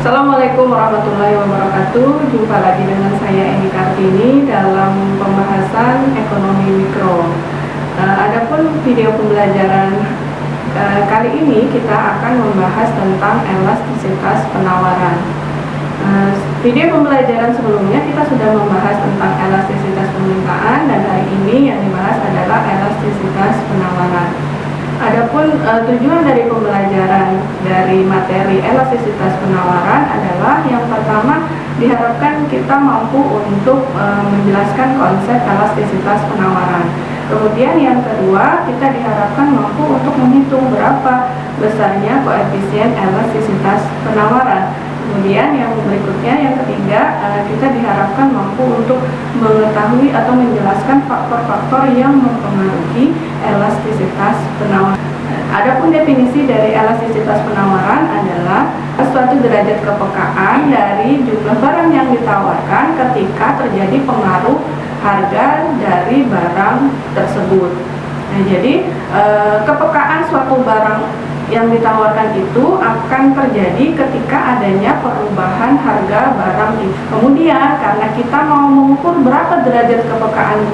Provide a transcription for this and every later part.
Assalamualaikum warahmatullahi wabarakatuh. Jumpa lagi dengan saya Eni Kartini dalam pembahasan ekonomi mikro. Adapun video pembelajaran kali ini kita akan membahas tentang elastisitas penawaran. Video pembelajaran sebelumnya kita sudah membahas tentang elastisitas permintaan, dan hari ini yang dibahas adalah elastisitas penawaran. Adapun tujuan dari pembelajaran dari materi elastisitas penawaran adalah yang pertama, diharapkan kita mampu untuk menjelaskan konsep elastisitas penawaran. Kemudian yang kedua, kita diharapkan mampu untuk menghitung berapa besarnya koefisien elastisitas penawaran. Kemudian yang berikutnya, yang ketiga, kita diharapkan mampu untuk mengetahui atau menjelaskan faktor-faktor yang mempengaruhi elastisitas penawaran. Adapun definisi dari elastisitas penawaran adalah suatu derajat kepekaan dari jumlah barang yang ditawarkan ketika terjadi pengaruh harga dari barang tersebut. Nah, jadi kepekaan suatu barang yang ditawarkan itu akan terjadi ketika adanya perubahan harga barang itu. Kemudian karena kita mau mengukur berapa derajat kepekaan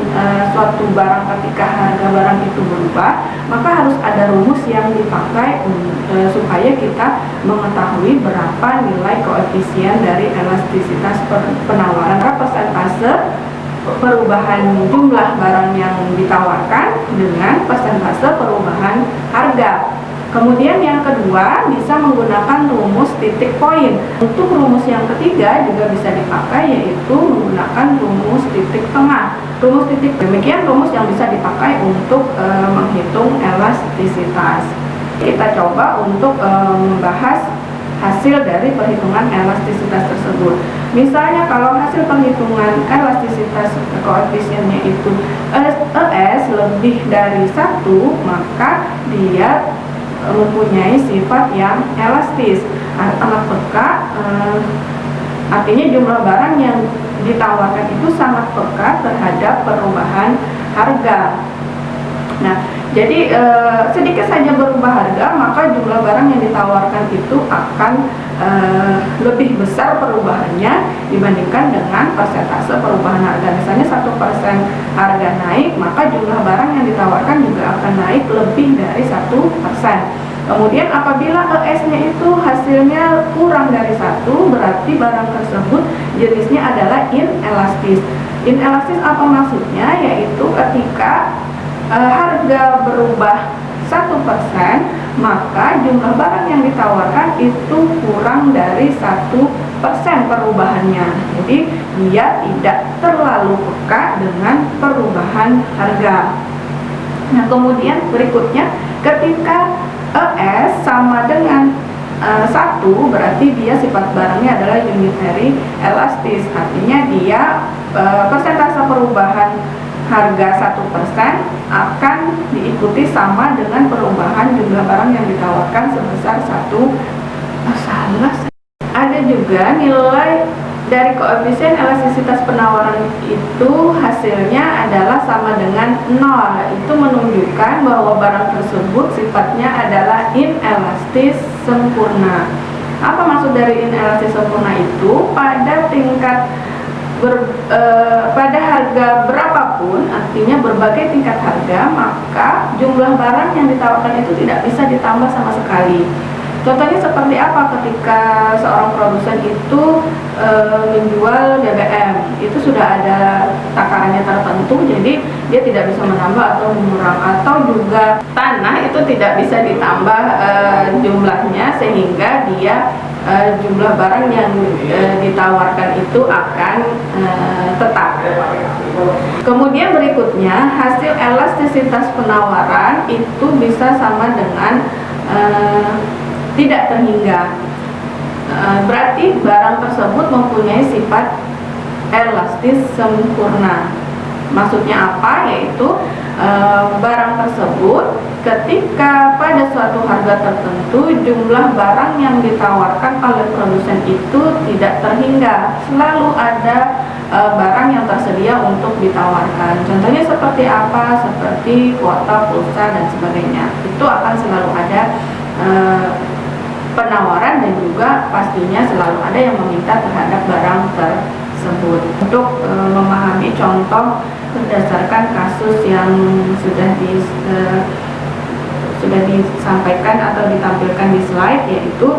suatu barang ketika harga barang itu berubah, maka harus ada rumus yang dipakai supaya kita mengetahui berapa nilai koefisien dari elastisitas penawaran, persentase perubahan jumlah barang yang ditawarkan dengan persentase perubahan harga. Kemudian yang kedua, bisa menggunakan rumus titik poin. Untuk rumus yang ketiga juga bisa dipakai, yaitu menggunakan rumus titik tengah. Rumus titik, demikian rumus yang bisa dipakai untuk menghitung elastisitas. Kita coba untuk membahas hasil dari perhitungan elastisitas tersebut. Misalnya kalau hasil perhitungan elastisitas koefisiennya itu ES lebih dari 1, maka dia mempunyai sifat yang elastis, sangat peka, artinya jumlah barang yang ditawarkan itu sangat peka terhadap perubahan harga. Nah, jadi sedikit saja berubah harga, maka jumlah barang yang ditawarkan itu akan lebih besar perubahannya dibandingkan dengan persentase perubahan harga. Misalnya 1% harga naik, maka jumlah barang yang ditawarkan juga akan naik lebih dari 1%. Kemudian apabila ES-nya itu hasilnya kurang dari 1, berarti barang tersebut jenisnya adalah inelastis. Inelastis apa maksudnya? Yaitu ketika harga berubah 1%, maka jumlah barang yang ditawarkan itu kurang dari 1% perubahannya. Jadi dia tidak terlalu peka dengan perubahan harga. Nah, kemudian berikutnya, ketika ES sama dengan 1, berarti dia sifat barangnya adalah unitary elastis. Artinya dia persentase perubahan harga 1% akan diikuti sama dengan perubahan jumlah barang yang ditawarkan sebesar 1. Ada juga nilai dari koefisien elastisitas penawaran itu hasilnya adalah sama dengan 0. Itu menunjukkan bahwa barang tersebut sifatnya adalah inelastis sempurna. Apa maksud dari inelastis sempurna itu? Pada tingkat pada harga berapapun, artinya berbagai tingkat harga, maka jumlah barang yang ditawarkan itu tidak bisa ditambah sama sekali. Contohnya seperti apa? Ketika seorang produsen itu menjual BBM, itu sudah ada takarannya tertentu, jadi dia tidak bisa menambah atau mengurang. Atau juga tanah itu tidak bisa ditambah jumlahnya, sehingga dia jumlah barang yang ditawarkan itu akan tetap. Kemudian berikutnya, hasil elastisitas penawaran itu bisa sama dengan tidak terhingga. Berarti barang tersebut mempunyai sifat elastis sempurna. Maksudnya apa? Yaitu barang tersebut ketika pada suatu harga tertentu jumlah barang yang ditawarkan oleh produsen itu tidak terhingga. Selalu ada barang yang tersedia untuk ditawarkan. Contohnya seperti apa? Seperti kuota, pulsa, dan sebagainya. Itu akan selalu ada penawaran dan juga pastinya selalu ada yang meminta terhadap barang tersebut. Untuk memahami contoh berdasarkan kasus yang sudah disampaikan atau ditampilkan di slide, yaitu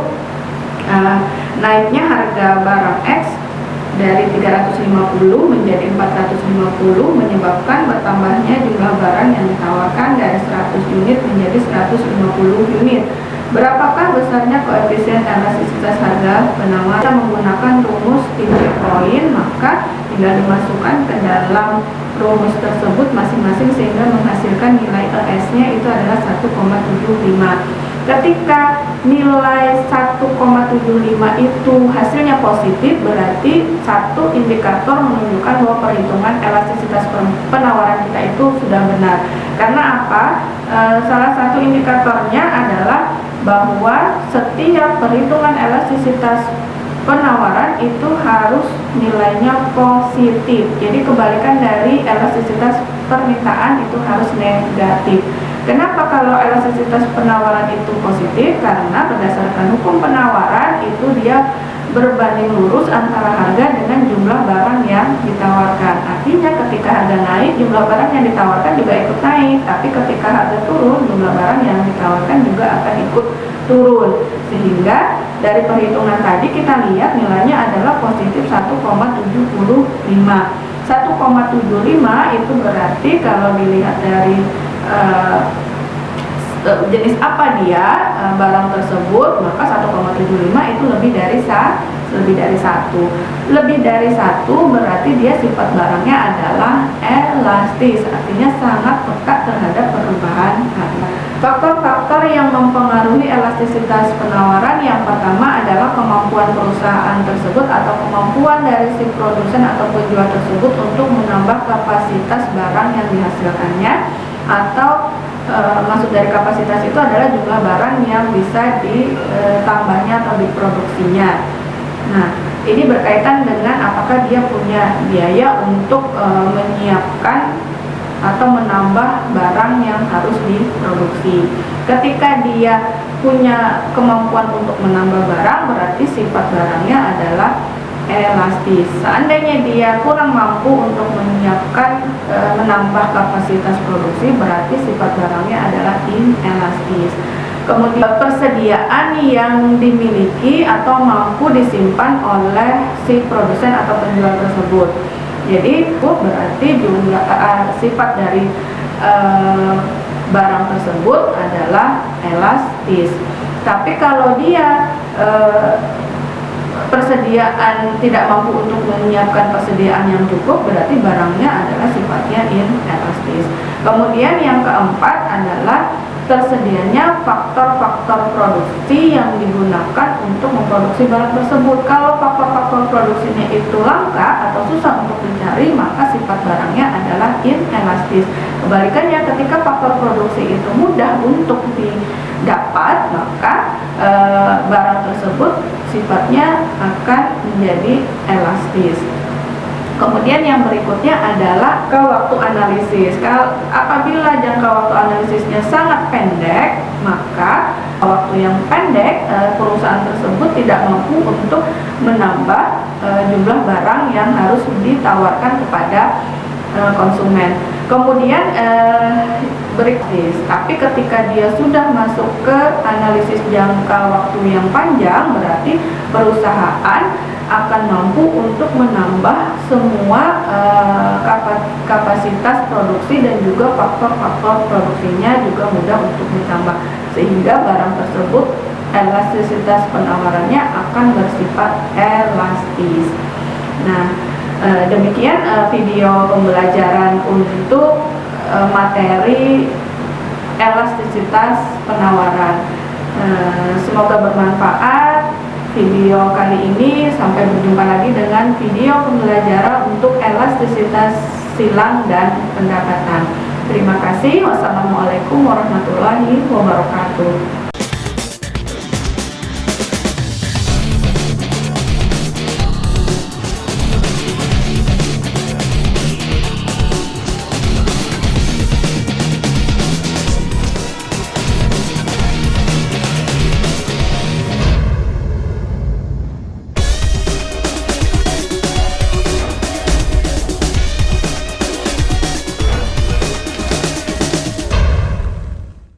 naiknya harga barang X dari 350 menjadi 450 menyebabkan bertambahnya jumlah barang yang ditawarkan dari 100 unit menjadi 150 unit. Berapakah besarnya koefisien elastisitas harga penawaran? Kita menggunakan rumus titik poin, maka tinggal dimasukkan ke dalam rumus tersebut masing-masing sehingga menghasilkan nilai ES-nya itu adalah 1,75. Ketika nilai 1,75 itu hasilnya positif, berarti satu indikator menunjukkan bahwa perhitungan elastisitas penawaran kita itu sudah benar. Karena apa? Salah satu indikatornya adalah bahwa setiap perhitungan elastisitas penawaran itu harus nilainya positif. Jadi kebalikan dari elastisitas permintaan itu harus negatif. Kenapa kalau elastisitas penawaran itu positif? Karena berdasarkan hukum penawaran itu dia berbanding lurus antara harga dengan jumlah barang yang ditawarkan. Artinya ketika harga naik, jumlah barang yang ditawarkan juga ikut naik. Tapi ketika harga turun, jumlah barang yang ditawarkan juga akan ikut turun. Sehingga dari perhitungan tadi kita lihat nilainya adalah positif 1,75. 1,75 itu berarti kalau dilihat dari jenis apa dia barang tersebut, maka 1,75 itu lebih dari 1. Lebih dari 1 berarti dia sifat barangnya adalah elastis, artinya sangat peka terhadap perubahan harga. Faktor-faktor yang mempengaruhi elastisitas penawaran yang pertama adalah kemampuan perusahaan tersebut atau kemampuan dari si produsen atau penjual tersebut untuk menambah kapasitas barang yang dihasilkannya, atau maksud dari kapasitas itu adalah jumlah barang yang bisa ditambahnya atau diproduksinya. Nah, ini berkaitan dengan apakah dia punya biaya untuk menyiapkan atau menambah barang yang harus diproduksi. Ketika dia punya kemampuan untuk menambah barang, berarti sifat barangnya adalah elastis. Seandainya dia kurang mampu untuk menyiapkan menambah kapasitas produksi, berarti sifat barangnya adalah inelastis. Kemudian persediaan yang dimiliki atau mampu disimpan oleh si produsen atau penjual tersebut. Jadi itu berarti jumlah sifat dari barang tersebut adalah elastis. Tapi kalau dia persediaan tidak mampu untuk menyiapkan persediaan yang cukup, berarti barangnya adalah sifatnya inelastis. Kemudian yang keempat adalah tersedianya faktor-faktor produksi yang digunakan untuk memproduksi barang tersebut. Kalau faktor-faktor produksinya itu langka atau susah untuk dicari, maka sifat barangnya adalah inelastis. Kebalikannya, ketika faktor produksi itu mudah untuk didapat, maka barang tersebut sifatnya akan menjadi elastis. Kemudian yang berikutnya adalah jangka waktu analisis. Apabila jangka waktu analisisnya sangat pendek, maka waktu yang pendek perusahaan tersebut tidak mampu untuk menambah jumlah barang yang harus ditawarkan kepada konsumen. Kemudian berikutnya, tapi ketika dia sudah masuk ke analisis jangka waktu yang panjang, berarti perusahaan akan mampu untuk menambah semua kapasitas produksi dan juga faktor-faktor produksinya juga mudah untuk ditambah, sehingga barang tersebut elastisitas penawarannya akan bersifat elastis. Nah, demikian video pembelajaran untuk materi elastisitas penawaran. Semoga bermanfaat video kali ini. Sampai berjumpa lagi dengan video pembelajaran untuk elastisitas silang dan pendapatan. Terima kasih. Wassalamualaikum warahmatullahi wabarakatuh.